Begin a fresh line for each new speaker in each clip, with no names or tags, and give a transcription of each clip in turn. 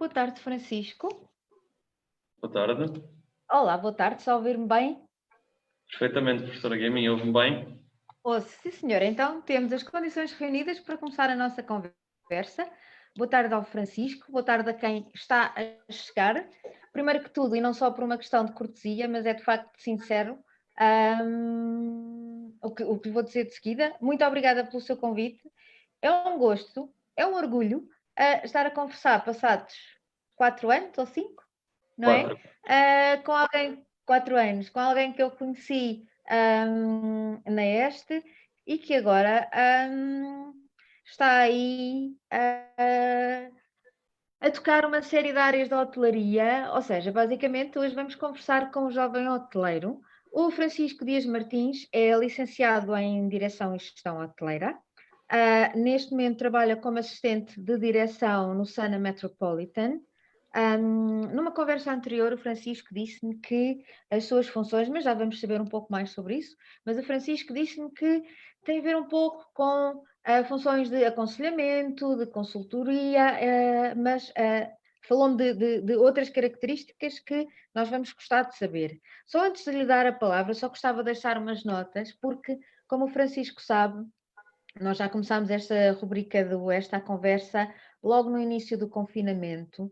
Boa tarde, Francisco.
Boa tarde.
Olá, boa tarde, está a ouvir-me bem?
Perfeitamente, professora Gaming, ouve-me bem?
Ouço, sim, senhora. Então, temos as condições reunidas para começar a nossa conversa. Boa tarde ao Francisco, boa tarde a quem está a chegar. Primeiro que tudo, e não só por uma questão de cortesia, mas é de facto sincero, o que lhe vou dizer de seguida. Muito obrigada pelo seu convite. É um gosto, é um orgulho estar a conversar passados 4 anos ou 5, não é?
4.
Com alguém, 4 anos, com alguém que eu conheci na Este e que agora está aí a tocar uma série de áreas da hotelaria, ou seja, basicamente hoje vamos conversar com o jovem hoteleiro. O Francisco Dias Martins é licenciado em Direção e Gestão Hoteleira. Neste momento trabalha como assistente de direção no Sana Metropolitan. Numa conversa anterior, o Francisco disse-me que as suas funções, mas já vamos saber um pouco mais sobre isso, mas o Francisco disse-me que tem a ver um pouco com funções de aconselhamento, de consultoria, mas falou-me de outras características que nós vamos gostar de saber. Só antes de lhe dar a palavra, só gostava de deixar umas notas, porque, como o Francisco sabe, nós já começámos esta rubrica esta conversa logo no início do confinamento.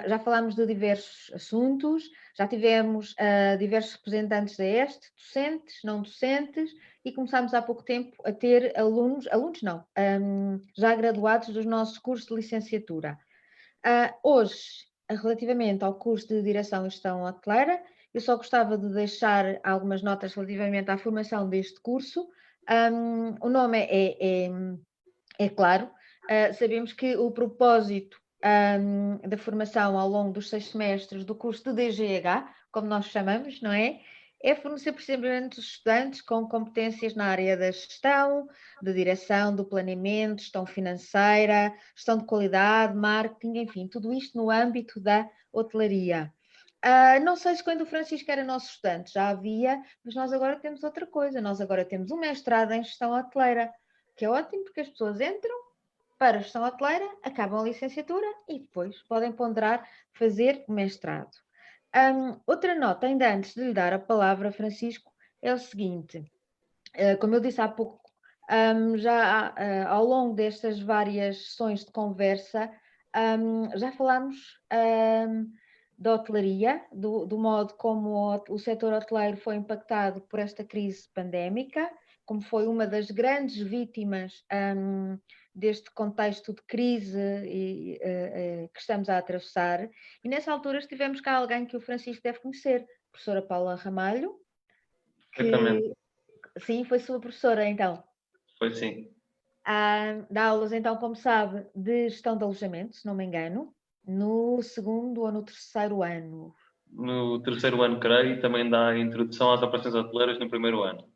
Já falámos de diversos assuntos, já tivemos diversos representantes da ESTE, docentes, não docentes, e começámos há pouco tempo a ter alunos não, já graduados dos nossos cursos de licenciatura. Hoje, relativamente ao curso de Direção e Gestão Hoteleira, eu só gostava de deixar algumas notas relativamente à formação deste curso. O nome é claro, sabemos que o propósito da formação ao longo dos 6 semestres do curso de DGH, como nós chamamos, não é? É fornecer precisamente os estudantes com competências na área da gestão, de direção, do planeamento, gestão financeira, gestão de qualidade, marketing, enfim, tudo isto no âmbito da hotelaria. Não sei se quando o Francisco era nosso estudante já havia, mas nós agora temos outra coisa, nós agora temos um mestrado em gestão hoteleira, que é ótimo porque as pessoas entram para a gestão hoteleira, acabam a licenciatura e depois podem ponderar fazer o mestrado. Outra nota, ainda antes de lhe dar a palavra, Francisco, é o seguinte, como eu disse há pouco, já ao longo destas várias sessões de conversa, já falámos da hotelaria, do modo como o setor hoteleiro foi impactado por esta crise pandémica, como foi uma das grandes vítimas deste contexto de crise que estamos a atravessar. E nessa altura tivemos cá alguém que o Francisco deve conhecer, a professora Paula Ramalho,
Perfeitamente.
que sim, foi sua professora então.
Foi sim.
Dá aulas então, como sabe, de gestão de alojamento, se não me engano, no segundo ou no terceiro ano.
No terceiro ano, creio, e também dá a introdução às operações hoteleiras no primeiro ano.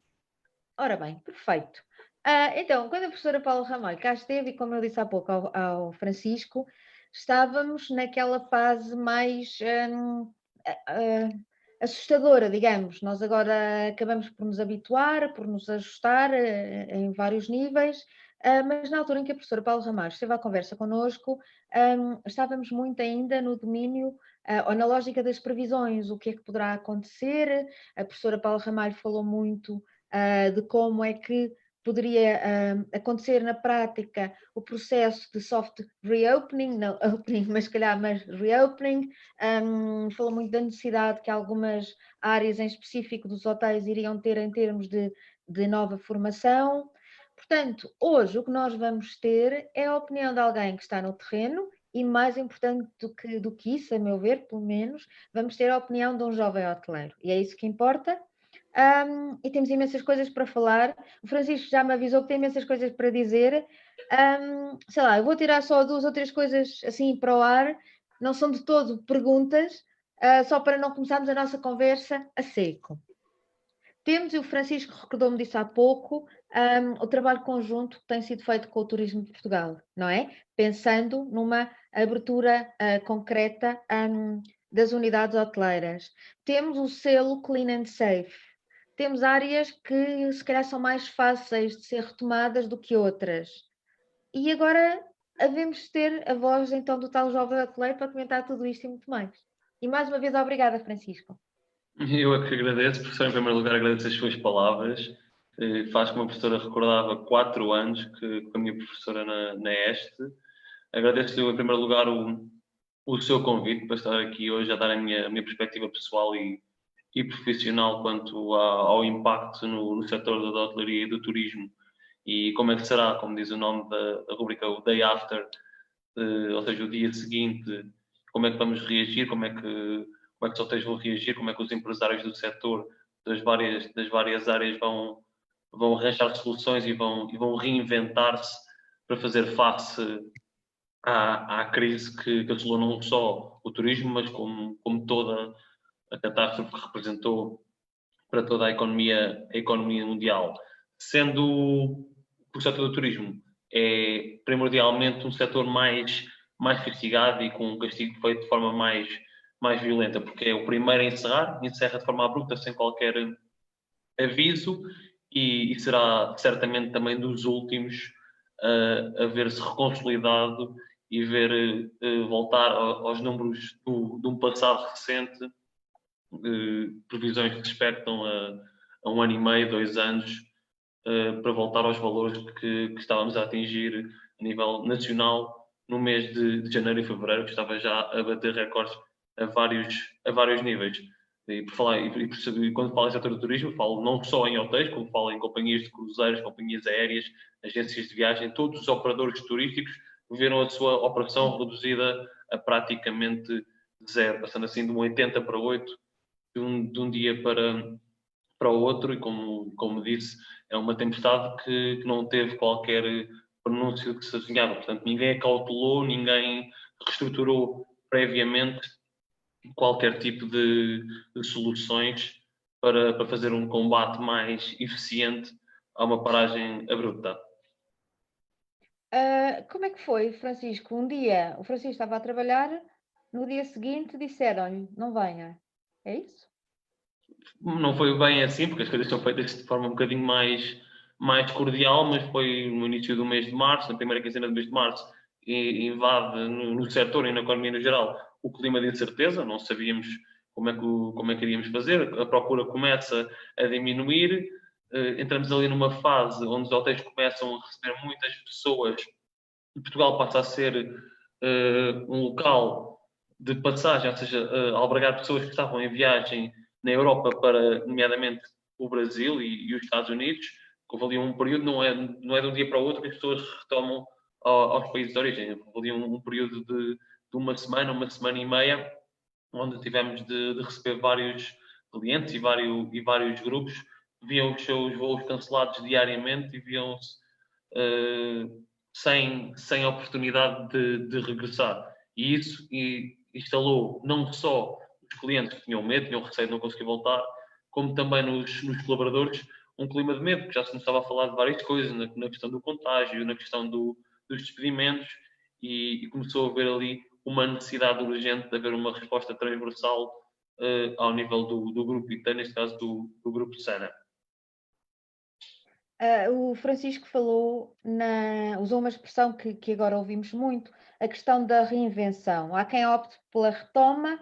Ora bem, perfeito. Então, quando a professora Paula Ramalho cá esteve, e como eu disse há pouco ao Francisco, estávamos naquela fase mais assustadora, digamos. Nós agora acabamos por nos habituar, por nos ajustar em vários níveis, mas na altura em que a professora Paula Ramalho esteve à conversa connosco, estávamos muito ainda no domínio ou na lógica das previsões, o que é que poderá acontecer. A professora Paula Ramalho falou muito de como é que poderia acontecer na prática o processo de soft reopening, não opening, mas se calhar mais reopening. Falou muito da necessidade que algumas áreas em específico dos hotéis iriam ter em termos de nova formação. Portanto, hoje o que nós vamos ter é a opinião de alguém que está no terreno e, mais importante do que isso, a meu ver, pelo menos, vamos ter a opinião de um jovem hoteleiro. E é isso que importa. E temos imensas coisas para falar. O Francisco já me avisou que tem imensas coisas para dizer. Sei lá, eu vou tirar só 2 ou 3 coisas assim para o ar, não são de todo perguntas, só para não começarmos a nossa conversa a seco. Temos, e o Francisco recordou-me disso há pouco, o trabalho conjunto que tem sido feito com o Turismo de Portugal, não é? Pensando numa abertura concreta das unidades hoteleiras. Temos o selo Clean and Safe. Temos áreas que se calhar são mais fáceis de ser retomadas do que outras. E agora havemos ter a voz então do tal jovem hoteleiro para comentar tudo isto e muito mais. E mais uma vez, obrigada, Francisco.
Eu é que agradeço, professor, em primeiro lugar agradeço as suas palavras. Faz que uma professora recordava 4 anos que a minha professora na ESTE. Agradeço-lhe em primeiro lugar o seu convite para estar aqui hoje a dar a minha perspectiva pessoal e profissional quanto ao impacto no setor da hotelaria e do turismo e como é que será, como diz o nome da rubrica, o day after, ou seja, o dia seguinte, como é que vamos reagir, como é que os hotéis vão reagir, como é que os empresários do setor das várias áreas vão arranjar soluções e vão reinventar-se para fazer face à crise que assolou não só o turismo, mas como toda a catástrofe que representou para toda a economia mundial. Sendo que o setor do turismo é primordialmente um setor mais castigado e com um castigo feito de forma mais violenta, porque é o primeiro a encerra de forma abrupta, sem qualquer aviso, e será certamente também dos últimos a ver-se reconsolidado e ver voltar aos números de um passado recente, previsões que se expectam a 1 ano e meio, 2 anos, para voltar aos valores que estávamos a atingir a nível nacional no mês de janeiro e fevereiro, que estava já a bater recordes a vários níveis. E quando falo em setor do turismo, falo não só em hotéis, como falo em companhias de cruzeiros, companhias aéreas, agências de viagem, todos os operadores turísticos viram a sua operação reduzida a praticamente zero, passando assim de um 80 para 8, de um dia para o outro, e como disse, é uma tempestade que não teve qualquer pronúncio que se adivinhava. Portanto, ninguém acautelou, ninguém reestruturou previamente qualquer tipo de soluções para fazer um combate mais eficiente a uma paragem abrupta.
Como é que foi, Francisco? Um dia o Francisco estava a trabalhar, no dia seguinte disseram-lhe, não venha. É isso?
Não foi bem assim, porque as coisas são feitas de forma um bocadinho mais cordial, mas foi no início do mês de março, na primeira quinzena do mês de março, e invade no setor e na economia no geral o clima de incerteza, não sabíamos como é que iríamos fazer, a procura começa a diminuir, entramos ali numa fase onde os hotéis começam a receber muitas pessoas e Portugal passa a ser um local de passagem, ou seja, albergar pessoas que estavam em viagem na Europa para, nomeadamente, o Brasil e os Estados Unidos, que houve ali um período, não é de um dia para o outro que as pessoas retomam aos países de origem. Houve ali um período de uma semana e meia, onde tivemos de receber vários clientes e vários grupos que viam os seus voos cancelados diariamente e viam-se sem oportunidade de regressar. E isso instalou não só os clientes que tinham medo, tinham receio de não conseguir voltar, como também nos colaboradores um clima de medo, porque já se começava a falar de várias coisas, na questão do contágio, na questão dos despedimentos, e começou a haver ali uma necessidade urgente de haver uma resposta transversal ao nível do grupo IT, neste caso do grupo SANA.
O Francisco falou, usou uma expressão que agora ouvimos muito, a questão da reinvenção. Há quem opte pela retoma,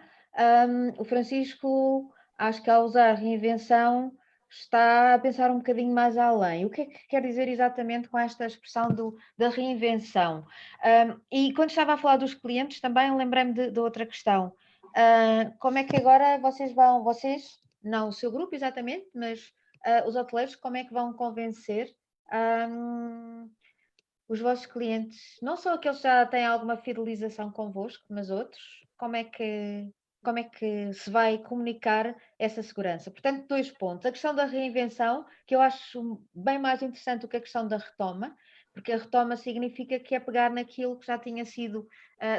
o Francisco, acho que ao usar reinvenção, está a pensar um bocadinho mais além. O que é que quer dizer exatamente com esta expressão da reinvenção? E quando estava a falar dos clientes, também lembrei-me de outra questão. Como é que agora vocês, não o seu grupo exatamente, mas os hoteleiros, como é que vão convencer os vossos clientes, não só aqueles que já têm alguma fidelização convosco, mas outros, como é que se vai comunicar essa segurança? Portanto, 2 pontos. A questão da reinvenção, que eu acho bem mais interessante do que a questão da retoma, porque a retoma significa que é pegar naquilo que já tinha sido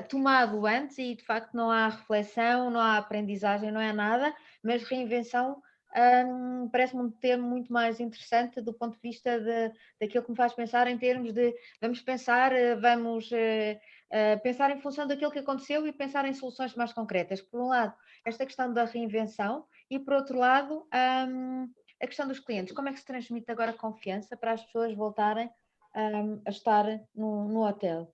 tomado antes e, de facto, não há reflexão, não há aprendizagem, não é nada, mas reinvenção parece-me um termo muito mais interessante do ponto de vista daquilo que me faz pensar em termos de vamos pensar, pensar em função daquilo que aconteceu e pensar em soluções mais concretas. Por um lado, esta questão da reinvenção e, por outro lado, a questão dos clientes. Como é que se transmite agora confiança para as pessoas voltarem a estar no hotel?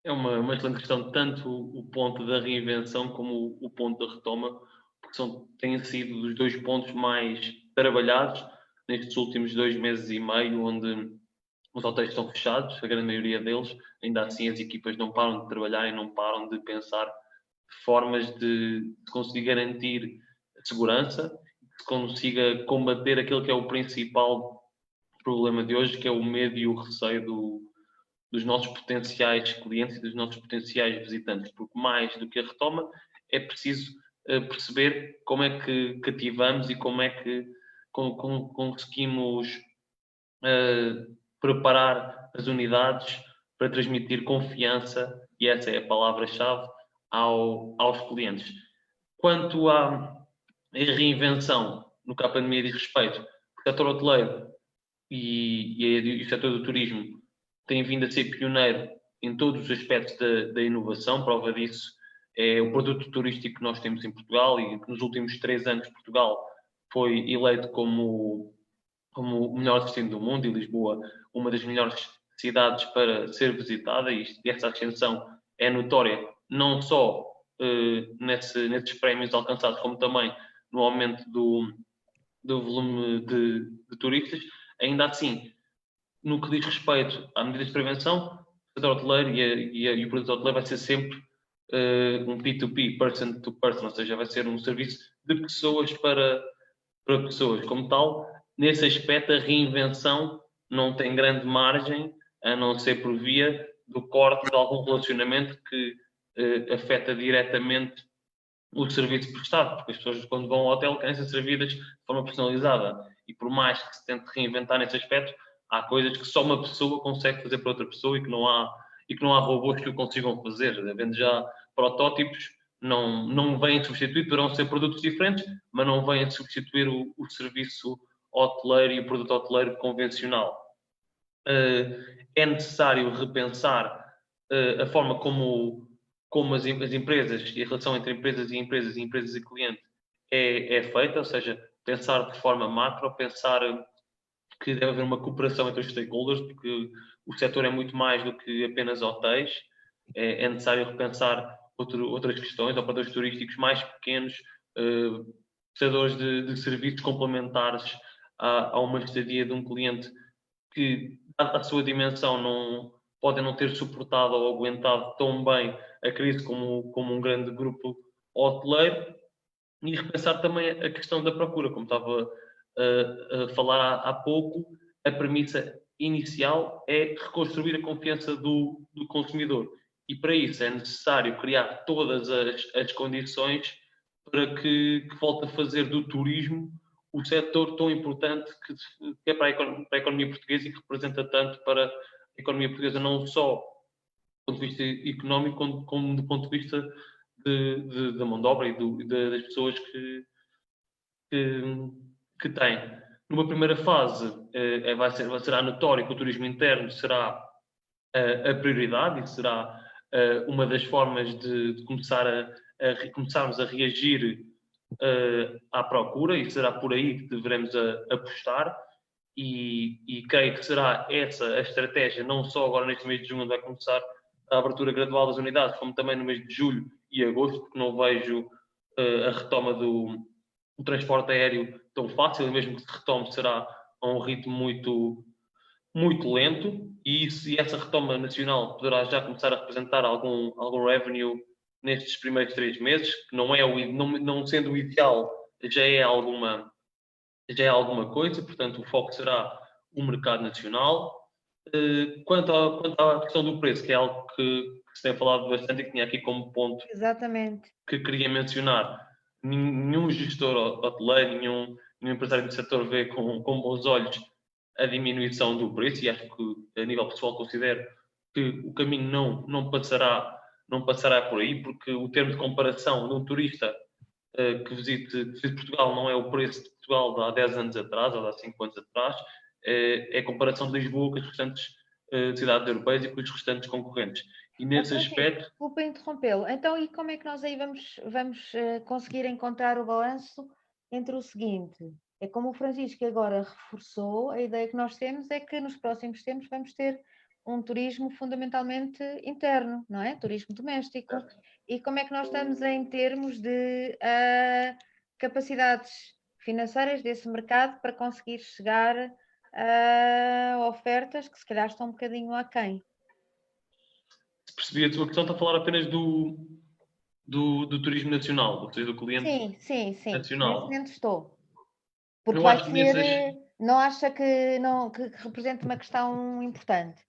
É uma excelente questão, tanto o ponto da reinvenção como o ponto da retoma, porque têm sido os dois pontos mais trabalhados nestes últimos 2 meses e meio, onde os hotéis estão fechados, a grande maioria deles, ainda assim as equipas não param de trabalhar e não param de pensar formas de conseguir garantir a segurança, de se consiga combater aquele que é o principal problema de hoje, que é o medo e o receio dos nossos potenciais clientes e dos nossos potenciais visitantes, porque mais do que a retoma é preciso perceber como é que cativamos e como é que conseguimos preparar as unidades para transmitir confiança, e essa é a palavra-chave, aos clientes. Quanto à reinvenção, no que a pandemia diz respeito, o setor hoteleiro e o setor do turismo tem vindo a ser pioneiro em todos os aspectos da inovação. Prova disso é o produto turístico que nós temos em Portugal, e que nos últimos 3 anos Portugal foi eleito como o melhor destino do mundo, e Lisboa uma das melhores cidades para ser visitada, e essa ascensão é notória não só nesses prémios alcançados, como também no aumento do volume de turistas. Ainda assim, no que diz respeito à medida de prevenção, o setor hoteleiro e o produto hoteleiro vai ser sempre um P2P, person to person, ou seja, vai ser um serviço de pessoas para pessoas. Como tal, nesse aspecto, a reinvenção não tem grande margem, a não ser por via do corte de algum relacionamento que afeta diretamente o serviço prestado, porque as pessoas, quando vão ao hotel, querem ser servidas de forma personalizada, e por mais que se tente reinventar nesse aspecto, há coisas que só uma pessoa consegue fazer para outra pessoa, e que não há robôs que o consigam fazer. Havendo já protótipos, não vêm substituir, poderão ser produtos diferentes, mas não vêm substituir o serviço hoteleiro e o produto hoteleiro convencional. É necessário repensar a forma como as empresas, e a relação entre empresas e empresas, e empresas e cliente é feita, ou seja, pensar de forma macro, pensar que deve haver uma cooperação entre os stakeholders, porque o setor é muito mais do que apenas hotéis. É necessário repensar outras questões, operadores turísticos mais pequenos, prestadores de serviços complementares a uma estadia de um cliente que, dada a sua dimensão, podem não ter suportado ou aguentado tão bem a crise como um grande grupo hoteleiro. E repensar também a questão da procura, como estava a falar há pouco. A premissa inicial é reconstruir a confiança do consumidor, e para isso é necessário criar todas as condições para que volte a fazer do turismo o setor tão importante que é para a economia portuguesa, e que representa tanto para a economia portuguesa, não só do ponto de vista económico, como do ponto de vista da mão de obra e das pessoas que têm. Numa primeira fase, será notório que o turismo interno será a prioridade, e será uma das formas de começarmos a reagir à procura, e será por aí que devemos apostar. E creio que será essa a estratégia, não só agora neste mês de junho, onde vai começar a abertura gradual das unidades, como também no mês de julho e agosto, porque não vejo a retoma do transporte aéreo tão fácil, e mesmo que se retome, será a um ritmo muito, muito lento, e essa retoma nacional poderá já começar a representar algum revenue nestes primeiros 3 meses, que não sendo o ideal, já é alguma coisa. Portanto, o foco será o mercado nacional. Quanto à questão do preço, que é algo que se tem falado bastante e que tinha aqui como ponto
Exatamente.
que queria mencionar, nenhum gestor hoteleiro, nenhum empresário do setor vê com bons olhos a diminuição do preço, e acho que, a nível pessoal, considero que o caminho não passará por aí, porque o termo de comparação de um turista que visite Portugal não é o preço de Portugal de há 10 anos atrás ou de há 5 anos atrás, é a comparação de Lisboa com as restantes cidades europeias e com os restantes concorrentes. E nesse aspecto...
Desculpa interrompê-lo. Então, e como é que nós aí vamos conseguir encontrar o balanço entre o seguinte? É como o Francisco agora reforçou, a ideia que nós temos é que nos próximos tempos vamos ter um turismo fundamentalmente interno, não é? Turismo doméstico. E como é que nós estamos em termos de capacidades financeiras desse mercado para conseguir chegar a ofertas que se calhar estão um bocadinho aquém?
Se percebi a tua questão, está a falar apenas do turismo nacional, ou seja, do cliente
Sim. Nesse
nacional.
momento estou. Porque
Eu
vai
acho que
ser,
nessas,
não acha que, não, que representa uma questão importante?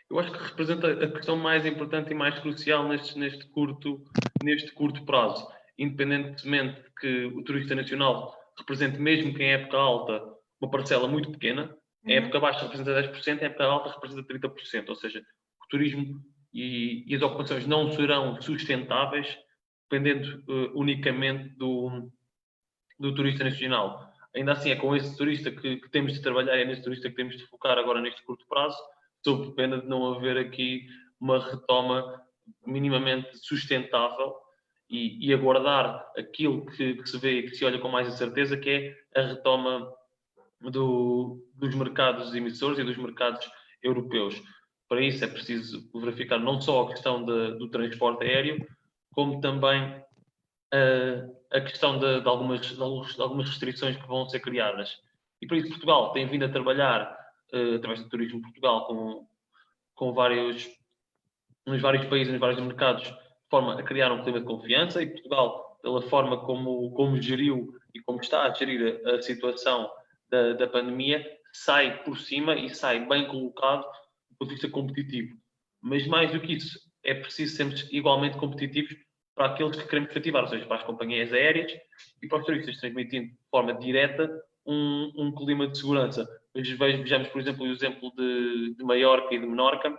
eu acho que representa a questão mais importante e mais crucial neste curto prazo. Independentemente de que o turista nacional represente, mesmo que em época alta, uma parcela muito pequena, em época baixa representa 10%, em época alta representa 30%. Ou seja, o turismo e as ocupações não serão sustentáveis dependendo unicamente do turista nacional. Ainda assim, é com esse turista que temos de trabalhar, é nesse turista que temos de focar agora neste curto prazo, sob pena de não haver aqui uma retoma minimamente sustentável e aguardar aquilo que se vê e que se olha com mais incerteza, que é a retoma dos mercados emissores e dos mercados europeus. Para isso é preciso verificar não só a questão do transporte aéreo, como também a questão de algumas restrições que vão ser criadas. E por isso Portugal tem vindo a trabalhar, através do Turismo Portugal, com nos vários países, nos vários mercados, de forma a criar um clima de confiança. E Portugal, pela forma como geriu e como está a gerir a situação da pandemia, sai por cima e sai bem colocado do ponto de vista competitivo. Mas mais do que isso, é preciso sermos igualmente competitivos para aqueles que queremos cativar, ou seja, para as companhias aéreas e para os turistas, transmitindo de forma direta um clima de segurança. Vejamos, por exemplo, o exemplo de Maiorca e de Menorca,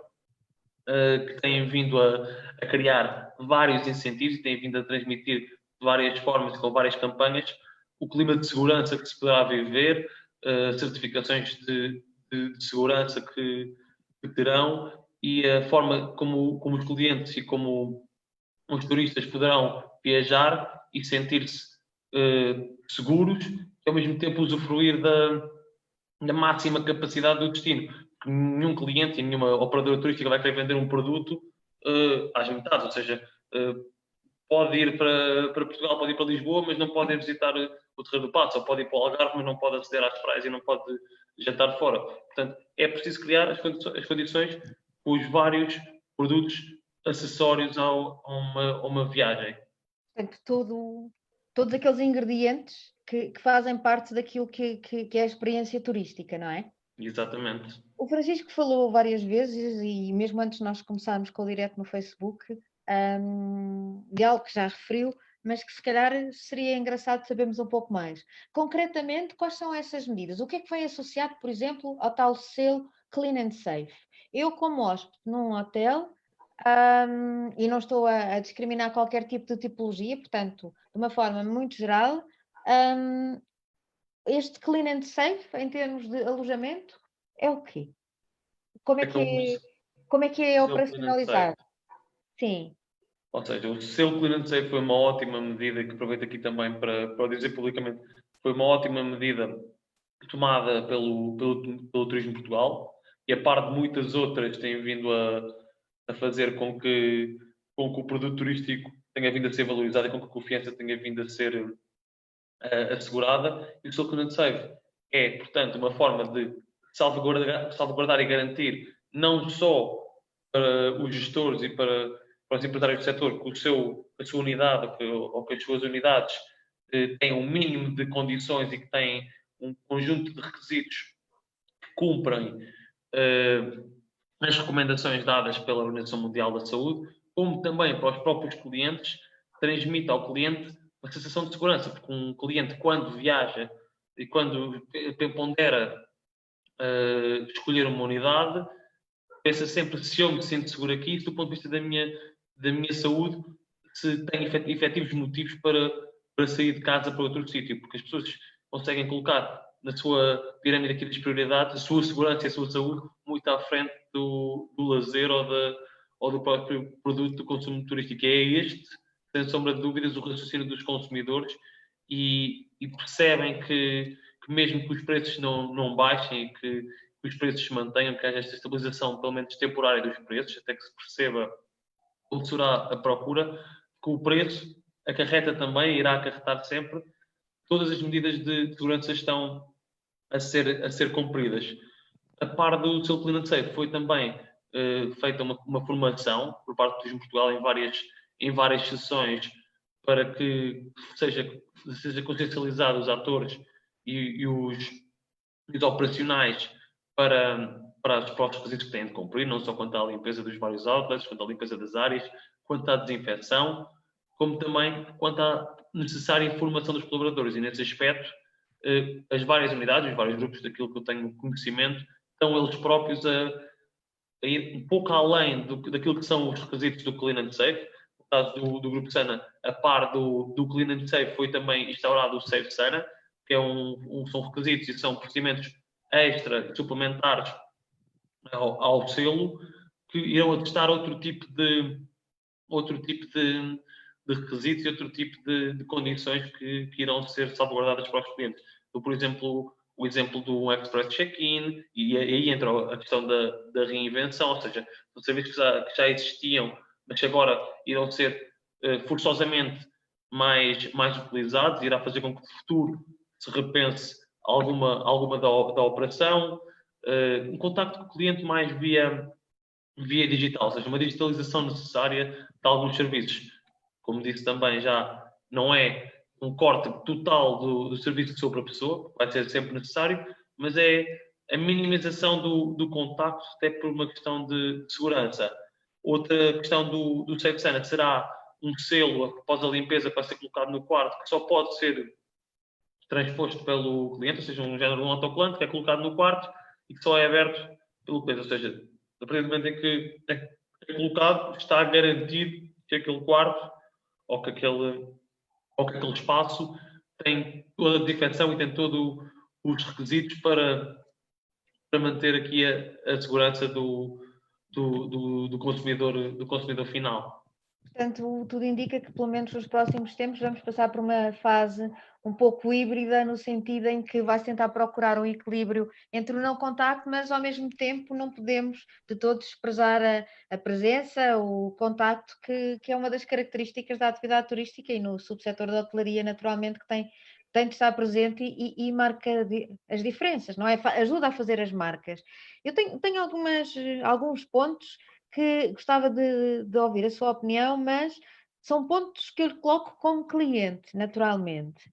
que têm vindo a criar vários incentivos e têm vindo a transmitir de várias formas e com várias campanhas o clima de segurança que se poderá viver, certificações de segurança que terão e a forma como os clientes e como os turistas poderão viajar e sentir-se seguros e ao mesmo tempo usufruir da máxima capacidade do destino. Que nenhum cliente e nenhuma operadora turística vai querer vender um produto às metades, ou seja, pode ir para Portugal, pode ir para Lisboa, mas não pode ir visitar o Terreiro do Paço, ou pode ir para o Algarve, mas não pode aceder às praias e não pode jantar fora. Portanto, é preciso criar as condições com os vários produtos acessórios a uma viagem.
Portanto, todos aqueles ingredientes que fazem parte daquilo que é a experiência turística, não é?
Exatamente.
O Francisco falou várias vezes, e mesmo antes de nós começarmos com o direto no Facebook, de algo que já referiu, mas que se calhar seria engraçado sabermos um pouco mais. Concretamente, quais são essas medidas? O que é que vem associado, por exemplo, ao tal selo Clean and Safe? Eu, como hóspede num hotel, e não estou a discriminar qualquer tipo de tipologia, portanto, de uma forma muito geral, este Clean and Safe, em termos de alojamento, é o quê? Como é
É
que
como
é, como é, que é
selo Clean and Safe.
operacionalizado? Sim.
Ou seja, o selo Clean and Safe foi uma ótima medida, que aproveito aqui também para dizer publicamente, foi uma ótima medida tomada pelo Turismo Portugal e a par de muitas outras tem vindo a fazer com que o produto turístico tenha vindo a ser valorizado e com que a confiança tenha vindo a ser assegurada. E o selo Clean and Safe é, portanto, uma forma de salvaguardar e garantir não só para os gestores e para os empresários do setor que a sua unidade ou que as suas unidades têm um mínimo de condições e que têm um conjunto de requisitos que cumprem as recomendações dadas pela Organização Mundial da Saúde, como também para os próprios clientes, transmite ao cliente uma sensação de segurança, porque um cliente, quando viaja e quando pondera escolher uma unidade, pensa sempre se eu me sinto seguro aqui, do ponto de vista da minha saúde, se tenho efetivos motivos para sair de casa para outro sítio, porque as pessoas conseguem colocar na sua pirâmide aqui das prioridades a sua segurança e a sua saúde muito à frente do lazer ou do próprio produto do consumo turístico. É este, sem sombra de dúvidas, o raciocínio dos consumidores e percebem que mesmo que os preços não baixem e que os preços se mantenham, que haja esta estabilização, pelo menos temporária, dos preços, até que se perceba onde será a procura, que o preço acarreta também, irá acarretar sempre, todas as medidas de segurança estão a ser cumpridas. A par do seu Clean and Safe, foi também feita uma formação por parte do Turismo Portugal em várias sessões para que seja consciencializado os atores e os operacionais para os próprios requisitos que têm de cumprir, não só quanto à limpeza dos vários outlets, quanto à limpeza das áreas, quanto à desinfecção, como também quanto à necessária informação dos colaboradores. E nesse aspecto, as várias unidades, os vários grupos daquilo que eu tenho conhecimento, estão eles próprios a ir um pouco além daquilo que são os requisitos do Clean and Safe. No caso do Grupo Sana, a par do Clean and Safe, foi também instaurado o Safe Sana, que são requisitos e são procedimentos extra, suplementares ao selo, que irão atestar outro tipo de requisitos e outro tipo de condições que irão ser salvaguardadas para os clientes. Então, por exemplo, o exemplo do Express Check-in, e aí entra a questão da reinvenção, ou seja, os serviços que já existiam, mas que agora irão ser forçosamente mais utilizados, irá fazer com que no futuro se repense alguma da operação, um contacto com o cliente mais via digital, ou seja, uma digitalização necessária de alguns serviços. Como disse também, já não é um corte total do serviço de pessoa para pessoa, vai ser sempre necessário, mas é a minimização do contacto, até por uma questão de segurança. Outra questão do Safe Sana será um selo após a limpeza que vai ser colocado no quarto, que só pode ser transposto pelo cliente, ou seja, um género de um autocolante que é colocado no quarto e que só é aberto pelo cliente, ou seja, a partir do momento em que é colocado, está garantido que aquele quarto ou que aquele espaço tem toda a desinfecção e tem todos os requisitos para manter aqui a segurança do consumidor final.
Portanto, tudo indica que, pelo menos nos próximos tempos, vamos passar por uma fase um pouco híbrida, no sentido em que vai tentar procurar um equilíbrio entre o não contacto, mas ao mesmo tempo não podemos de todo desprezar a presença, o contacto, que é uma das características da atividade turística e no subsetor da hotelaria, naturalmente, que tem de estar presente e marca as diferenças, não é? Ajuda a fazer as marcas. Eu tenho alguns pontos que gostava de ouvir a sua opinião, mas são pontos que eu coloco como cliente, naturalmente.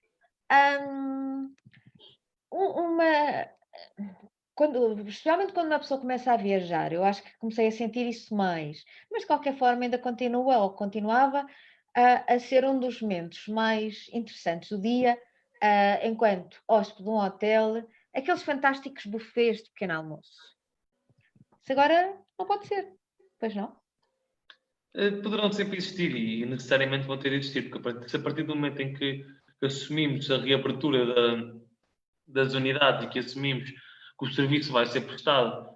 Especialmente quando uma pessoa começa a viajar, eu acho que comecei a sentir isso mais, mas de qualquer forma ainda continua ou continuava a ser um dos momentos mais interessantes do dia, enquanto hóspede de um hotel, aqueles fantásticos buffets de pequeno almoço. Isso agora não pode ser, pois não?
Poderão sempre existir e necessariamente vão ter de existir, porque se a partir do momento em que assumimos a reabertura das unidades e que assumimos que o serviço vai ser prestado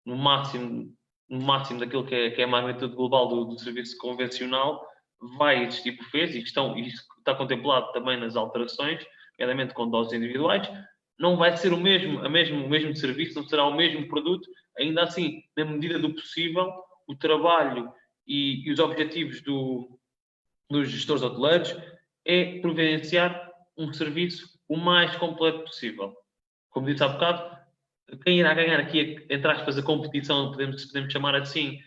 no máximo daquilo que é a magnitude global do serviço convencional, vai existir buffets e isso está contemplado também nas alterações, nomeadamente com doses individuais. Não vai ser o mesmo serviço, não será o mesmo produto, ainda assim, na medida do possível, o trabalho e os objetivos dos gestores hoteleiros é providenciar um serviço o mais completo possível. Como disse há bocado, quem irá ganhar aqui, entre aspas, a competição, podemos chamar assim,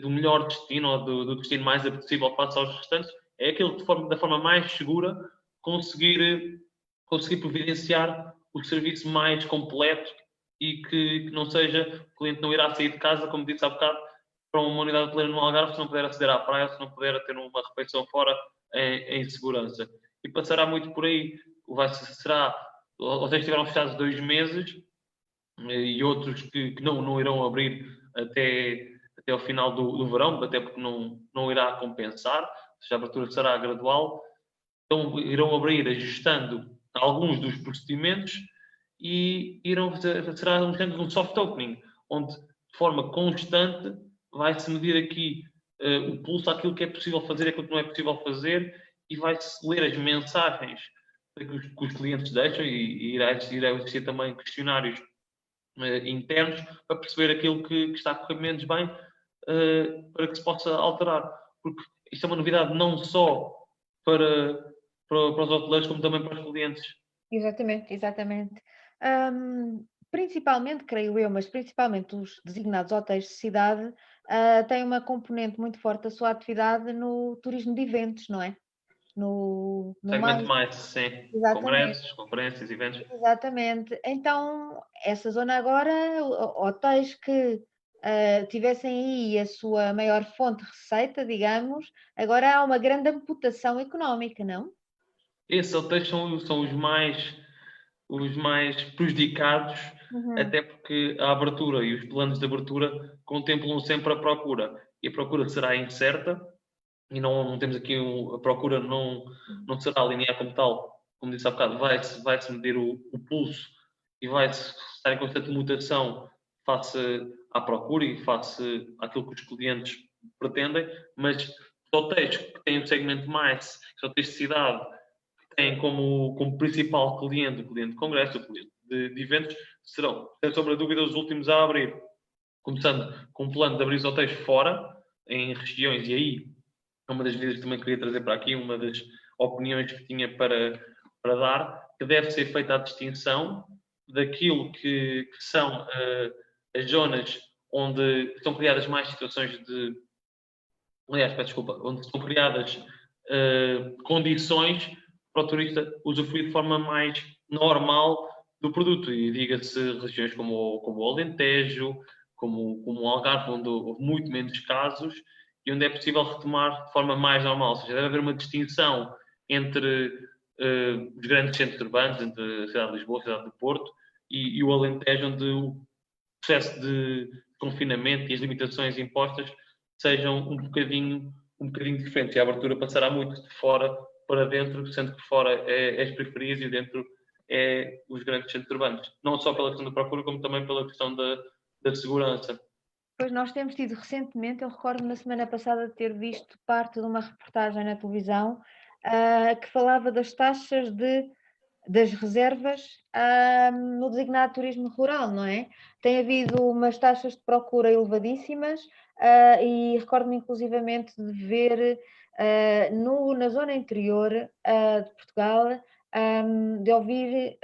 do melhor destino ou do destino mais apetecível face aos restantes, é aquele que da forma mais segura conseguir providenciar o serviço mais completo e que não seja, o cliente não irá sair de casa, como disse há bocado, para uma unidade hoteleira no Algarve, se não puder aceder à praia, se não puder ter uma refeição fora em segurança. E passará muito por aí. Vocês estiveram fechados 2 meses e outros que não irão abrir até ao final do verão, até porque não irá compensar, ou seja, a abertura será gradual. Então irão abrir ajustando alguns dos procedimentos e será um soft opening, onde de forma constante vai-se medir aqui o pulso àquilo que é possível fazer e aquilo que não é possível fazer e vai-se ler as mensagens que os clientes deixam e irá existir também questionários internos para perceber aquilo que está a correr menos bem, para que se possa alterar. Porque isto é uma novidade não só para os hoteleiros, como também para os clientes.
Exatamente, exatamente. Principalmente, creio eu, mas principalmente os designados hotéis de cidade, têm uma componente muito forte da sua atividade no turismo de eventos, não é? No
Segmento
mais,
mais, sim.
exatamente,
Congressos, conferências, eventos.
exatamente. Então, essa zona agora, hotéis que tivessem aí a sua maior fonte de receita, digamos, agora há uma grande amputação económica, não?
Esses hotéis são os mais prejudicados,
Uhum.
até porque a abertura e os planos de abertura contemplam sempre a procura. E a procura será incerta, e não temos aqui a procura não será linear como tal. Como disse há bocado, vai-se medir o pulso e vai-se estar em constante mutação face à procura e face àquilo que os clientes pretendem, mas os hotéis que têm um segmento mais, os hotéis de cidade, que têm como principal cliente o cliente de congresso, o cliente de eventos, serão, sem sombra de dúvida, os últimos a abrir. Começando com um plano de abrir os hotéis fora, em regiões, e aí é uma das medidas que também queria trazer para aqui, uma das opiniões que tinha para dar, que deve ser feita a distinção daquilo que são as zonas onde estão criadas mais situações de. Aliás, peço desculpa, onde estão criadas condições para o turista usufruir de forma mais normal do produto. E diga-se regiões como o Alentejo, como o Algarve, onde houve muito menos casos e onde é possível retomar de forma mais normal. Ou seja, deve haver uma distinção entre os grandes centros urbanos, entre a cidade de Lisboa, a cidade do Porto e o Alentejo, onde o processo de confinamento e as limitações impostas sejam um bocadinho diferentes. E a abertura passará muito de fora para dentro, sendo que fora é as periferias e dentro é os grandes centros urbanos. Não só pela questão da procura, como também pela questão da segurança.
Pois nós temos tido recentemente, eu recordo na semana passada de ter visto parte de uma reportagem na televisão que falava das taxas das reservas no designado turismo rural, não é? Tem havido umas taxas de procura elevadíssimas e recordo-me inclusivamente de ver na zona interior de Portugal, de ouvir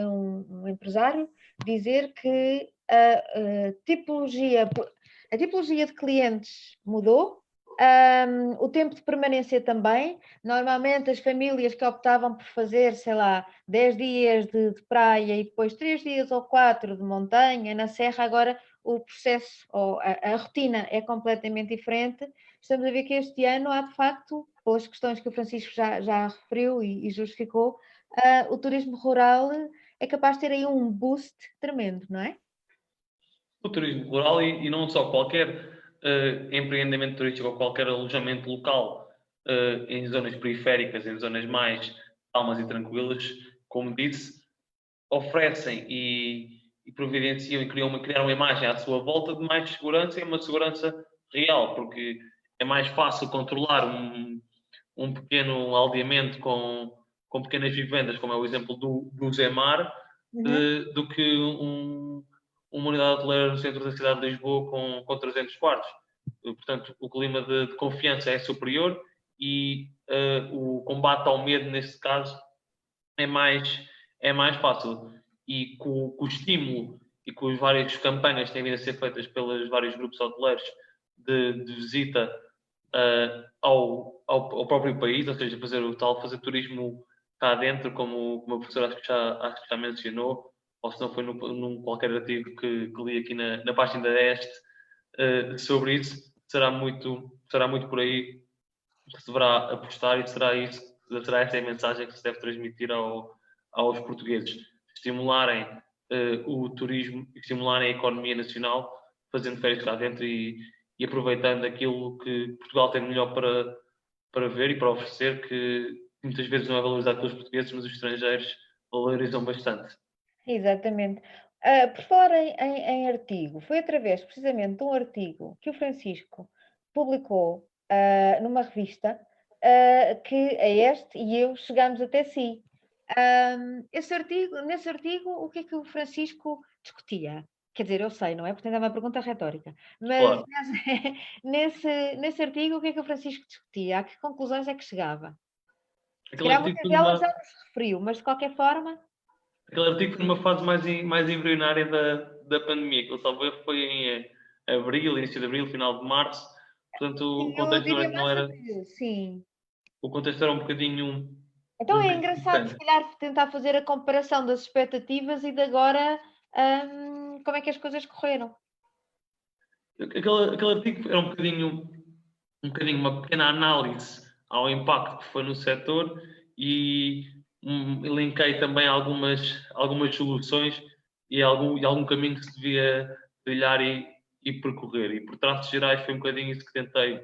um empresário dizer que a tipologia de clientes mudou, o tempo de permanência também. Normalmente as famílias que optavam por fazer, sei lá, 10 dias de praia e depois 3 dias ou 4 de montanha, na serra, agora o processo ou a rotina é completamente diferente. Estamos a ver que este ano há de facto, pelas questões que o Francisco já referiu e justificou, o turismo rural é capaz de ter aí um boost tremendo, não é?
O turismo rural e não só qualquer empreendimento turístico ou qualquer alojamento local em zonas periféricas, em zonas mais calmas e tranquilas, como disse, oferecem e providenciam e criam uma imagem à sua volta de mais segurança e uma segurança real, porque é mais fácil controlar um pequeno aldeamento com pequenas vivendas, como é o exemplo do Zemar,
Uhum.
do que uma unidade hoteleira no centro da cidade de Lisboa com 300 quartos. Portanto, o clima de confiança é superior e o combate ao medo, neste caso, é mais fácil. E com o estímulo e com as várias campanhas que têm vindo a ser feitas pelos vários grupos hoteleiros de visita ao próprio país, ou seja, fazer turismo cá dentro, como a professora acho que já mencionou, ou se não foi num qualquer artigo que li aqui na página da Este sobre isso, será muito por aí que se deverá apostar e será essa a mensagem que se deve transmitir aos portugueses. Estimularem o turismo, estimularem a economia nacional, fazendo férias cá dentro e aproveitando aquilo que Portugal tem de melhor para ver e para oferecer, que muitas vezes não é valorizado pelos portugueses, mas os estrangeiros valorizam bastante.
Exatamente. Por falar em artigo, foi através precisamente de um artigo que o Francisco publicou numa revista que a este e eu chegámos até si. Nesse artigo, o que é que o Francisco discutia? Quer dizer, eu sei, não é? Portanto, é uma pergunta retórica. Mas
Claro.
nesse artigo, o que é que o Francisco discutia? A que conclusões é que chegava? Se
Aquele
calhar
artigo
muitas
foi
delas
numa,
já nos referiu, mas de qualquer forma,
aquele artigo foi numa fase mais embrionária da pandemia, que salvo erro foi em abril, início de abril, final de março. Portanto,
sim,
o
eu
contexto
diria
não
mais
era,
abril, sim.
o contexto era um bocadinho
Então
um
é
bocadinho
engraçado, se
diferente.
calhar, tentar fazer a comparação das expectativas e de agora, como é que as coisas correram.
Aquele artigo era um bocadinho uma pequena análise ao impacto que foi no setor e elenquei também algumas soluções e algum caminho que se devia trilhar e percorrer. E por traços gerais foi um bocadinho isso que tentei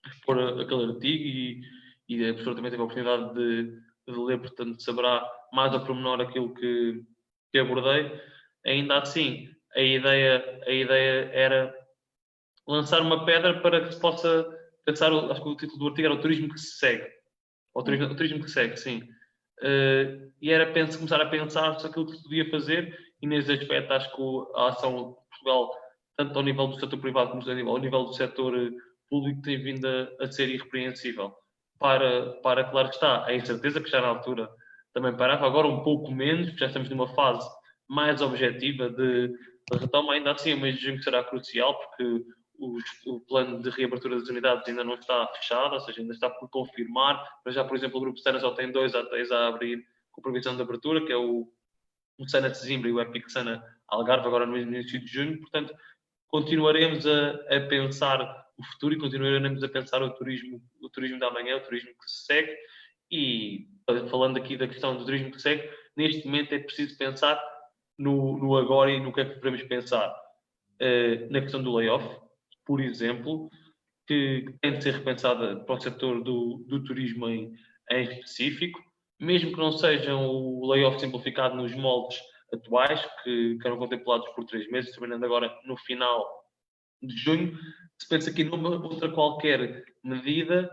expor aquele artigo e a professora também teve a oportunidade de ler, portanto saberá mais a pormenor aquilo que abordei. Ainda assim, a ideia era lançar uma pedra para que se possa pensar, acho que o título do artigo era o turismo que se segue. O turismo que segue, sim. E era começar a pensar se aquilo que se podia fazer e nesse aspecto acho que a ação de Portugal, tanto ao nível do setor privado como ao nível do setor público, tem vindo a ser irrepreensível. Claro que está, a incerteza que já na altura também parava, agora um pouco menos, porque já estamos numa fase mais objetiva de retoma, ainda assim, mas junho que será crucial, porque o plano de reabertura das unidades ainda não está fechado, ou seja, ainda está por confirmar. Mas já, por exemplo, o Grupo Sana só tem 2 hotéis a abrir com previsão de abertura, que é o Sana de Sesimbra e o Epic Sana Algarve, agora no início de junho. Portanto, continuaremos a pensar o futuro e continuaremos a pensar o turismo da manhã, o turismo que se segue. E falando aqui da questão do turismo que se segue, neste momento é preciso pensar no agora e no que é que devemos pensar. Na questão do layoff, por exemplo, que tem de ser repensada para o setor do turismo em específico, mesmo que não sejam o layoff simplificado nos moldes atuais, que eram contemplados por 3 meses, terminando agora no final de junho, se pensa aqui numa outra qualquer medida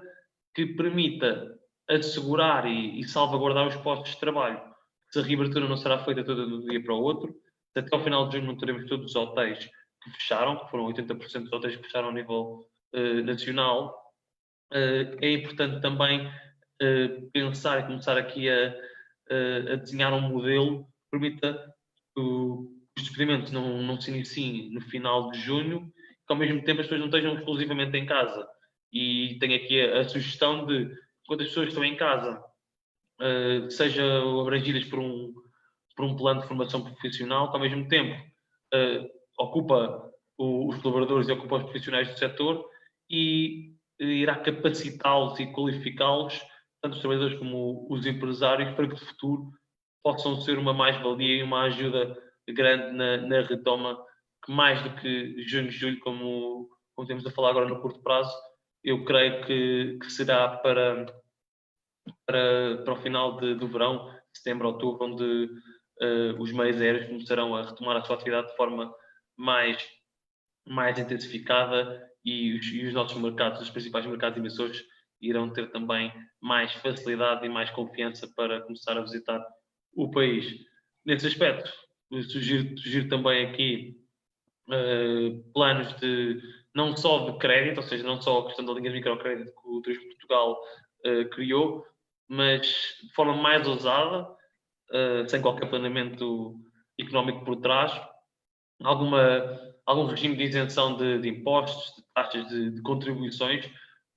que permita assegurar e salvaguardar os postos de trabalho. Se a reabertura não será feita toda de um dia para o outro, se até ao final de junho não teremos todos os hotéis que fecharam, que foram 80% dos hotéis que fecharam a nível nacional, é importante também pensar e começar aqui a desenhar um modelo que permita que os despedimentos não se iniciem no final de junho, que ao mesmo tempo as pessoas não estejam exclusivamente em casa. E tenho aqui a sugestão de, quando as pessoas estão em casa, sejam abrangidas por um plano de formação profissional, que ao mesmo tempo ocupa os colaboradores e ocupa os profissionais do setor e irá capacitá-los e qualificá-los, tanto os trabalhadores como os empresários, para que no futuro possam ser uma mais-valia e uma ajuda grande na retoma, que mais do que junho, julho, como temos a falar agora no curto prazo, eu creio que será para o final do verão, setembro, outubro, onde os meios aéreos começarão a retomar a sua atividade de forma mais intensificada e os nossos mercados, os principais mercados emissores, irão ter também mais facilidade e mais confiança para começar a visitar o país. Nesse aspecto, sugiro também aqui planos de não só de crédito, ou seja, não só a questão da linha de microcrédito que o Turismo de Portugal criou, mas de forma mais ousada, sem qualquer planeamento económico por trás, algum regime de isenção de impostos, de taxas de contribuições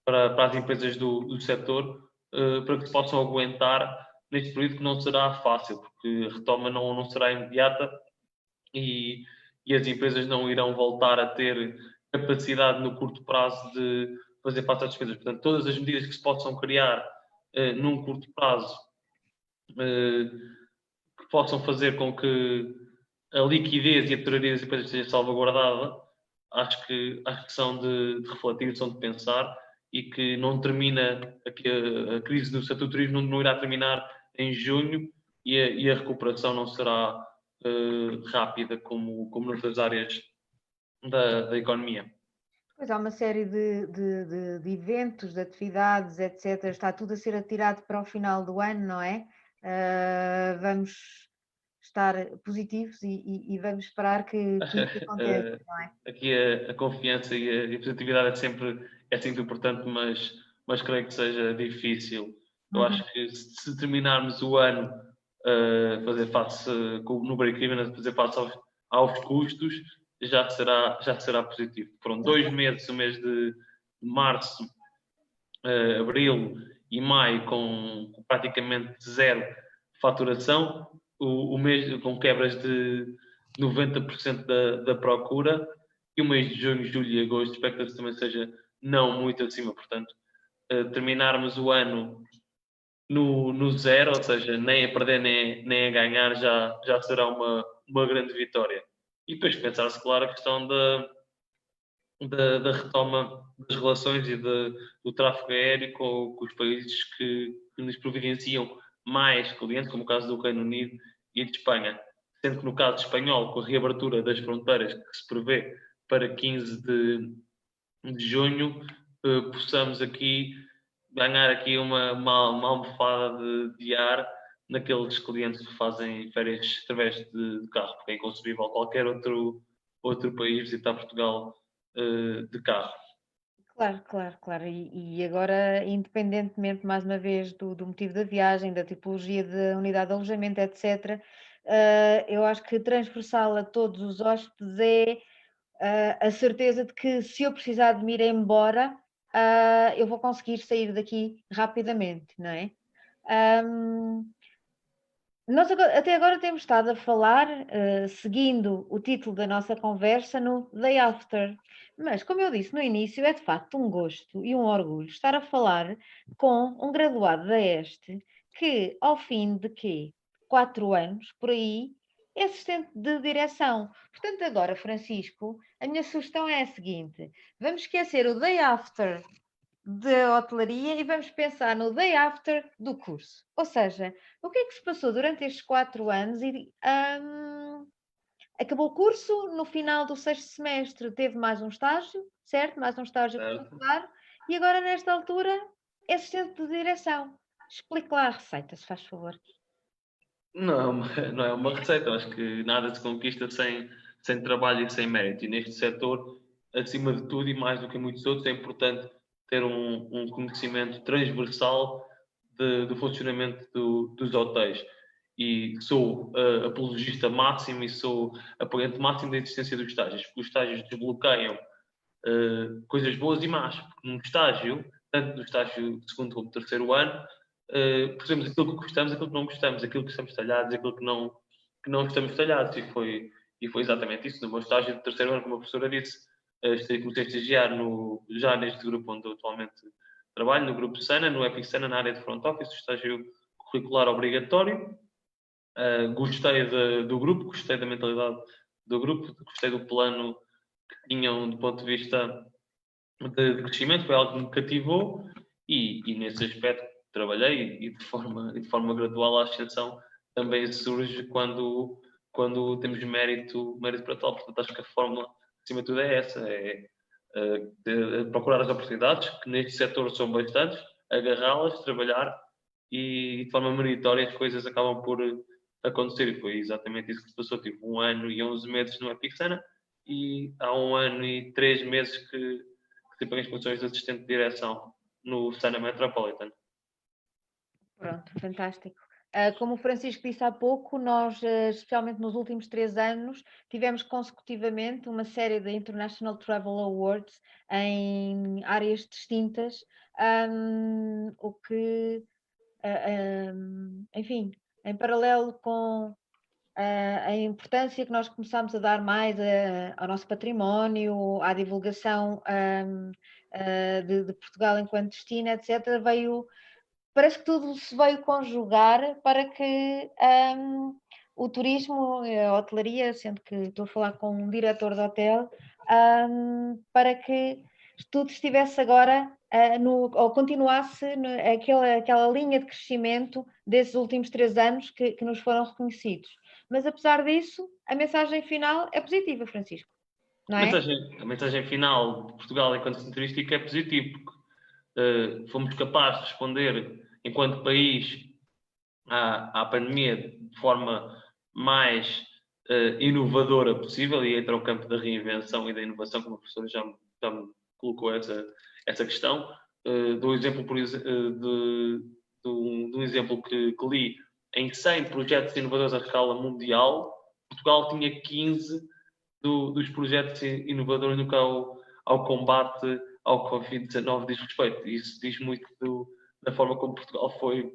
para as empresas do setor, para que se possam aguentar neste período que não será fácil, porque a retoma não será imediata e as empresas não irão voltar a ter capacidade no curto prazo de fazer face às despesas. Portanto, todas as medidas que se possam criar num curto prazo que possam fazer com que a liquidez e a tesouraria das empresas seja salvaguardada, acho que são de refletir, são de pensar e que não termina a crise do setor do turismo não irá terminar em junho e a recuperação não será rápida como noutras áreas da economia.
Pois há uma série de eventos, de atividades, etc. Está tudo a ser atirado para o final do ano, não é? Vamos estar positivos e vamos esperar que isso aconteça, não é?
Aqui a confiança e a positividade é sempre importante, mas creio que seja difícil. Eu acho que se terminarmos o ano a fazer face no break-even, a fazer face aos custos, já será positivo. Foram 2 meses, o mês de março, abril e maio, com praticamente zero faturação, o mês com quebras de 90% da procura, e o mês de junho, julho e agosto espero-se também seja não muito acima. Portanto, terminarmos o ano no zero, ou seja, nem a perder nem a ganhar, já será uma grande vitória. E depois pensar-se, claro, a questão da retoma das relações e do tráfego aéreo com os países que nos providenciam mais clientes, como o caso do Reino Unido e de Espanha. Sendo que no caso espanhol, com a reabertura das fronteiras que se prevê para 15 de junho, possamos aqui ganhar aqui uma almofada de ar naqueles clientes que fazem férias através de carro, porque é inconcebível qualquer outro país visitar Portugal de carro.
Claro, claro, claro. E agora, independentemente, mais uma vez, do motivo da viagem, da tipologia de unidade de alojamento, etc., eu acho que transversal a todos os hóspedes é a certeza de que se eu precisar de me ir embora, eu vou conseguir sair daqui rapidamente, não é? Nós até agora temos estado a falar, seguindo o título da nossa conversa, no Day After. Mas, como eu disse no início, é de facto um gosto e um orgulho estar a falar com um graduado da ESTE que, ao fim de quê? 4 anos, por aí, é assistente de direção. Portanto, agora, Francisco, a minha sugestão é a seguinte: vamos esquecer o Day After da hotelaria e vamos pensar no day after do curso. Ou seja, o que é que se passou durante estes 4 anos e acabou o curso, no final do sexto semestre teve mais um estágio, certo? Mais um estágio curricular e agora nesta altura é assistente de direção. Explique lá a receita, se faz favor.
Não é uma receita, acho que nada se conquista sem trabalho e sem mérito. E neste setor, acima de tudo e mais do que em muitos outros, é importante ter um conhecimento transversal do funcionamento dos hotéis. E sou apologista máximo e sou apoiante máximo da existência dos estágios, porque os estágios desbloqueiam coisas boas e más. Porque num estágio, tanto no estágio de segundo como terceiro ano, percebemos aquilo que gostamos, aquilo que não gostamos, aquilo que estamos talhados, aquilo que não estamos talhados. E foi exatamente isso. No meu estágio de terceiro ano, como a professora disse, comecei a estagiar já neste grupo onde eu atualmente trabalho, no grupo SANA, no EPIC SANA, na área de front office, estágio curricular obrigatório. Gostei do grupo, gostei da mentalidade do grupo, gostei do plano que tinham do ponto de vista de crescimento, foi algo que me cativou e nesse aspecto trabalhei e de forma gradual a ascensão também surge quando temos mérito para tal. Portanto, acho que a fórmula, acima de tudo, é essa: procurar as oportunidades, que neste setor são bastantes, agarrá-las, trabalhar e de forma meritória as coisas acabam por acontecer. E foi exatamente isso que se passou. Tive 1 ano e 11 meses no Epic Sana e há 1 ano e 3 meses que tive as funções de assistente de direção no Sana Metropolitan.
Pronto, fantástico. Como o Francisco disse há pouco, nós, especialmente nos últimos 3 anos, tivemos consecutivamente uma série de International Travel Awards em áreas distintas, o que, enfim, em paralelo com a importância que nós começamos a dar mais ao nosso património, à divulgação de Portugal enquanto destino, etc., parece que tudo se veio conjugar para que o turismo, a hotelaria, sendo que estou a falar com um diretor de hotel, para que tudo estivesse agora ou continuasse aquela linha de crescimento desses últimos 3 anos que nos foram reconhecidos. Mas apesar disso, a mensagem final é positiva, Francisco, não é?
A mensagem final de Portugal enquanto destino turístico é positiva, porque fomos capazes de responder enquanto país à pandemia de forma mais inovadora possível, e entra o campo da reinvenção e da inovação, como a professora já me colocou essa questão. Dou exemplo de um exemplo que li. Em 100 projetos inovadores à escala mundial, Portugal tinha 15 dos projetos inovadores no que ao combate ao Covid-19 diz respeito. Isso diz muito da forma como Portugal foi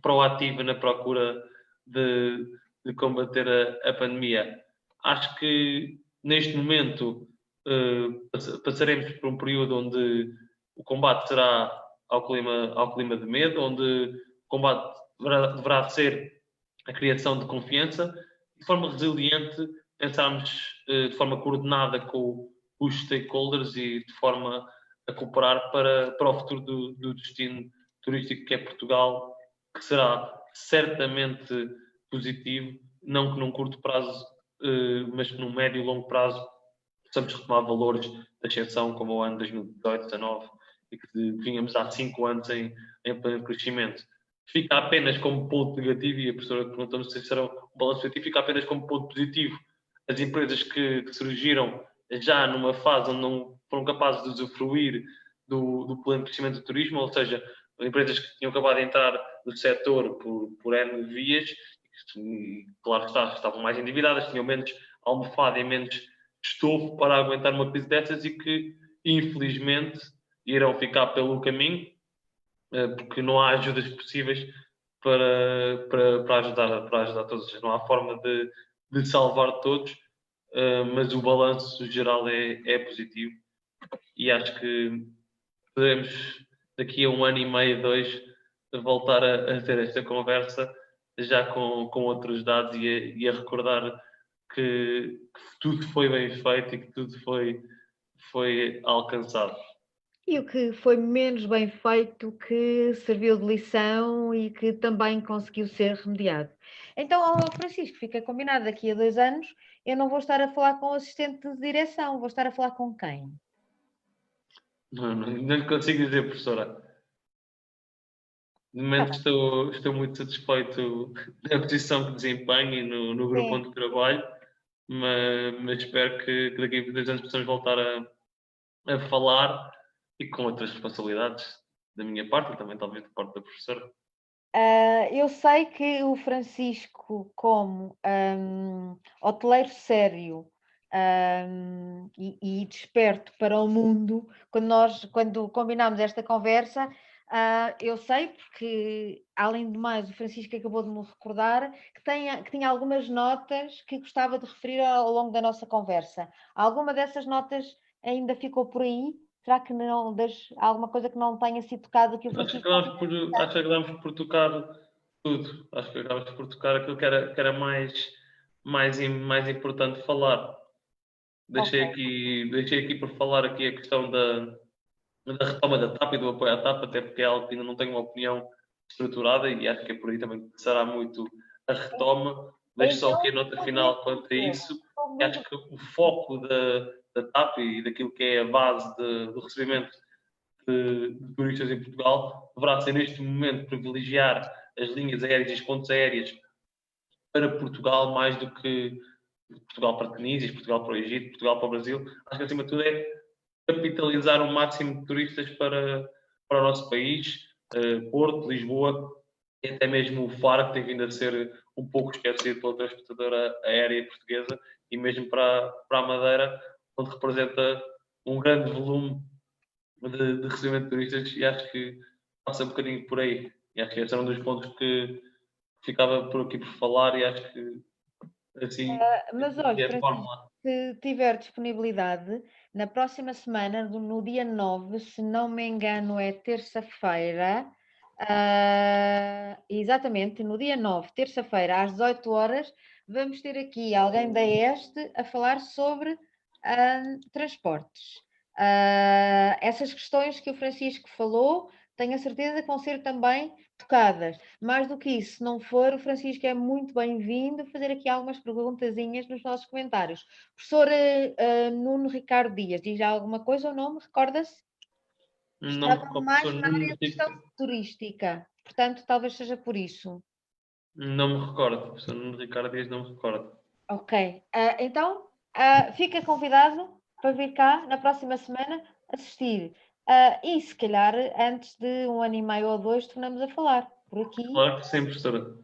proativa na procura de combater a pandemia. Acho que neste momento passaremos por um período onde o combate será ao clima de medo, onde o combate deverá ser a criação de confiança, de forma resiliente, pensarmos de forma coordenada com os stakeholders e de forma a cooperar para o futuro do destino turístico que é Portugal, que será certamente positivo, não que num curto prazo, mas que num médio e longo prazo possamos retomar valores de ascensão como o ano 2018, 2019, e que vínhamos há 5 anos em pleno crescimento. Fica apenas como ponto negativo, e a professora perguntou-me se será um balanço positivo, fica apenas como ponto positivo as empresas que surgiram já numa fase onde não foram capazes de usufruir do pleno crescimento do turismo, ou seja, empresas que tinham acabado de entrar no setor por N vias, e, claro que estavam mais endividadas, tinham menos almofada e menos estofo para aguentar uma crise dessas e que, infelizmente, irão ficar pelo caminho, porque não há ajudas possíveis para ajudar todos. Não há forma de salvar todos, mas o balanço geral é positivo e acho que podemos, daqui a 1 ano e meio, 2, voltar a ter esta conversa já com outros dados e a recordar que tudo foi bem feito e que tudo foi alcançado.
E o que foi menos bem feito, que serviu de lição e que também conseguiu ser remediado. Então, Francisco, fica combinado, daqui a 2 anos eu não vou estar a falar com o assistente de direção, vou estar a falar com quem?
Não lhe consigo dizer, professora. De momento estou muito satisfeito da posição que desempenho no grupo
Sim.
onde trabalho, mas espero que daqui a 2 anos possamos voltar a falar e com outras responsabilidades da minha parte e também talvez da parte da professora.
Eu sei que o Francisco, como hoteleiro sério e desperto para o mundo, quando combinámos esta conversa, eu sei porque, além de mais, o Francisco acabou de me recordar que tinha algumas notas que gostava de referir ao longo da nossa conversa. Alguma dessas notas ainda ficou por aí? Será que não alguma coisa que não tenha sido tocada que o
Acho que
Francisco...
acabámos por tocar tudo. Acho que acabámos por tocar aquilo que era mais importante falar. Deixei aqui por falar aqui a questão da retoma da TAP e do apoio à TAP, até porque é algo que ainda não tenho uma opinião estruturada e acho que é por aí também que será muito a retoma. Deixo só aqui a nota final quanto a isso. E acho que o foco da TAP e daquilo que é a base do recebimento de turistas em Portugal deverá ser neste momento privilegiar as linhas aéreas e os pontos aéreos para Portugal mais do que Portugal para Tunísia, Portugal para o Egito, Portugal para o Brasil. Acho que acima de tudo é capitalizar o máximo de turistas para o nosso país, Porto, Lisboa e até mesmo o Faro, que tem vindo a ser um pouco esquecido pela transportadora aérea portuguesa, e mesmo para a Madeira, onde representa um grande volume de recebimento de turistas, e acho que passa um bocadinho por aí. E acho que esse era um dos pontos que ficava por aqui por falar, e acho que assim
Mas olha,
é a
Francisco,
fórmula.
se tiver disponibilidade, na próxima semana, no dia 9, se não me engano, é terça-feira, exatamente, no dia 9, terça-feira, às 18 horas, vamos ter aqui alguém da ESTE a falar sobre transportes. Essas questões que o Francisco falou, tenho a certeza que vão ser também tocadas. Mais do que isso, se não for, o Francisco é muito bem-vindo fazer aqui algumas perguntazinhas nos nossos comentários. Professor Nuno Ricardo Dias, diz já alguma coisa ou não? Me recorda-se?
Não me
Estava
recordo,
mais
professor
na área
Nuno
de gestão turística, portanto, talvez seja por isso.
Não me recordo, professor Nuno Ricardo Dias, não me recordo.
Ok. Então, fica convidado para vir cá na próxima semana assistir. E se calhar, antes de 1 ano e meio ou 2, tornamos a falar por aqui.
Claro que sim, professora.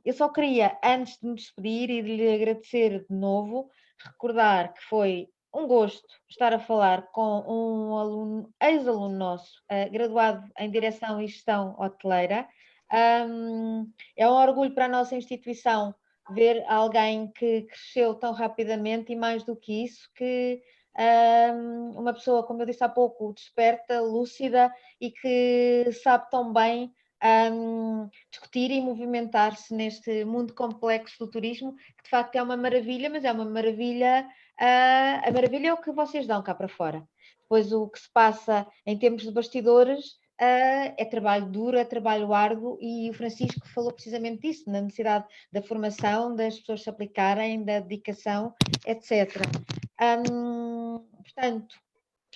Eu só queria, antes de me despedir e de lhe agradecer de novo, recordar que foi um gosto estar a falar com um aluno, ex-aluno nosso, graduado em Direção e Gestão Hoteleira. É um orgulho para a nossa instituição ver alguém que cresceu tão rapidamente e, mais do que isso, que uma pessoa, como eu disse há pouco, desperta, lúcida e que sabe tão bem discutir e movimentar-se neste mundo complexo do turismo, que de facto é uma maravilha, mas é uma maravilha. A maravilha é o que vocês dão cá para fora. Depois, o que se passa em termos de bastidores é trabalho duro, é trabalho árduo, e o Francisco falou precisamente disso, na necessidade da formação, das pessoas se aplicarem, da dedicação, etc. Portanto,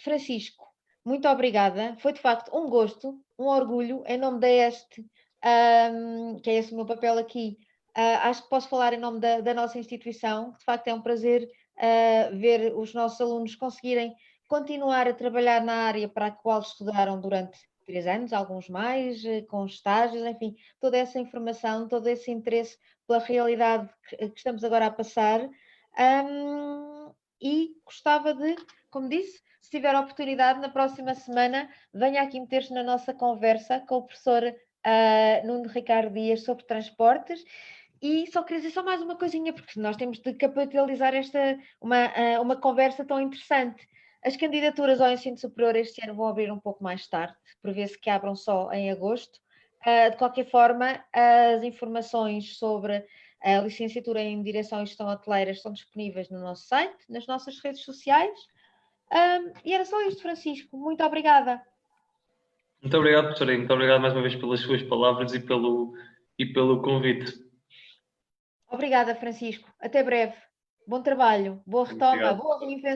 Francisco, muito obrigada. Foi de facto um gosto, um orgulho, em nome da ESTE, que é esse o meu papel aqui. Acho que posso falar em nome da nossa instituição, que de facto é um prazer ver os nossos alunos conseguirem continuar a trabalhar na área para a qual estudaram durante 3 anos, alguns mais, com estágios, enfim, toda essa informação, todo esse interesse pela realidade que estamos agora a passar. E gostava de, como disse, se tiver a oportunidade, na próxima semana, venha aqui meter-se na nossa conversa com o professor Nuno Ricardo Dias sobre transportes. E só queria dizer só mais uma coisinha, porque nós temos de capitalizar uma conversa tão interessante. As candidaturas ao ensino superior este ano vão abrir um pouco mais tarde, prevê-se que abram só em agosto. De qualquer forma, as informações sobre a licenciatura em Direção e Gestão Hoteleira estão disponíveis no nosso site, nas nossas redes sociais. E era só isto, Francisco. Muito obrigada.
Muito obrigado, professora. Muito obrigado mais uma vez pelas suas palavras e pelo convite.
Obrigada, Francisco. Até breve. Bom trabalho, boa retoma,
Obrigado.
boa reinvenção.